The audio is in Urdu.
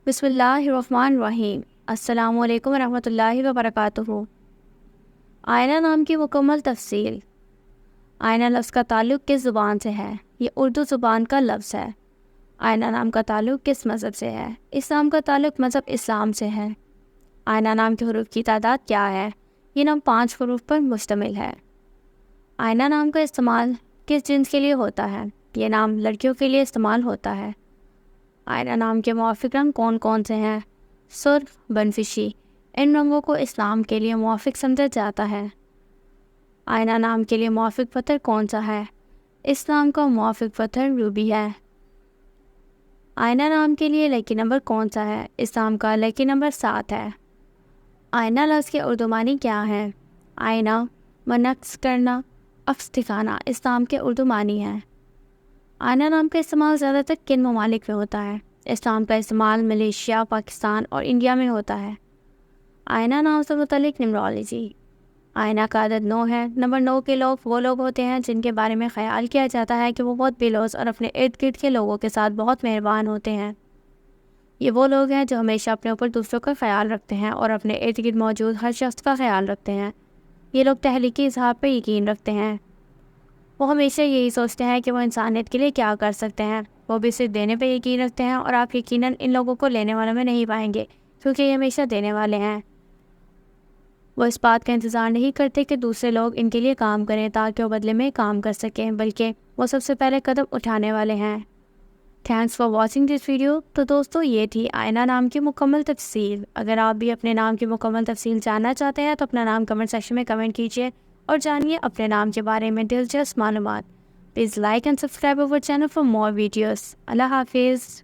بسم اللہ الرحمن الرحیم۔ السلام علیکم ورحمۃ اللہ وبرکاتہ۔ آئینہ نام کی مکمل تفصیل۔ آئینہ لفظ کا تعلق کس زبان سے ہے؟ یہ اردو زبان کا لفظ ہے۔ آئینہ نام کا تعلق کس مذہب سے ہے؟ اس نام کا تعلق مذہب اسلام سے ہے۔ آئینہ نام کے حروف کی تعداد کیا ہے؟ یہ نام 5 حروف پر مشتمل ہے۔ آئینہ نام کا استعمال کس جنس کے لیے ہوتا ہے؟ یہ نام لڑکیوں کے لیے استعمال ہوتا ہے۔ آئینہ نام کے موافق رنگ کون کون سے ہیں؟ سرخ، بنفشی۔ ان رنگوں کو اسلام کے لیے موافق سمجھا جاتا ہے۔ آئینہ نام کے لیے موافق پتھر کون سا ہے؟ اسلام کا موافق پتھر روبی ہے۔ آئینہ نام کے لیے لکی نمبر کون سا ہے؟ اسلام کا لکی نمبر 7 ہے۔ آئینہ لفظ کے اردو معنی کیا ہے؟ آئینہ منعکس کرنا، عکس دکھانا اسلام کے اردو معنی ہے۔ آئینہ نام کا استعمال زیادہ تر کن ممالک میں ہوتا ہے؟ اسلام کا استعمال ملیشیا، پاکستان اور انڈیا میں ہوتا ہے۔ آئینہ نام سے متعلق نمرولوجی۔ آئینہ کا عدد 9 ہے۔ نمبر 9 کے لوگ وہ لوگ ہوتے ہیں جن کے بارے میں خیال کیا جاتا ہے کہ وہ بہت بے لوث اور اپنے ارد گرد کے لوگوں کے ساتھ بہت مہربان ہوتے ہیں۔ یہ وہ لوگ ہیں جو ہمیشہ اپنے اوپر دوسروں کا خیال رکھتے ہیں اور اپنے ارد گرد موجود ہر شخص کا خیال رکھتے ہیں۔ یہ لوگ تخلیقی اظہار پر یقین رکھتے ہیں۔ وہ ہمیشہ یہی سوچتے ہیں کہ وہ انسانیت کے لیے کیا کر سکتے ہیں۔ وہ بھی صرف دینے پہ یقین رکھتے ہیں اور آپ یقیناً ان لوگوں کو لینے والوں میں نہیں پائیں گے کیونکہ یہ ہمیشہ دینے والے ہیں۔ وہ اس بات کا انتظار نہیں کرتے کہ دوسرے لوگ ان کے لیے کام کریں تاکہ وہ بدلے میں کام کر سکیں، بلکہ وہ سب سے پہلے قدم اٹھانے والے ہیں۔ Thanks for watching this video. تو دوستو یہ تھی آئینہ نام کی مکمل تفصیل۔ اگر آپ بھی اپنے نام کی مکمل تفصیل جاننا چاہتے ہیں تو اپنا نام کمنٹ سیکشن میں کمنٹ کیجیے اور جانیے اپنے نام کے بارے میں دلچسپ معلومات۔ Please like and subscribe our channel for more videos. اللہ حافظ۔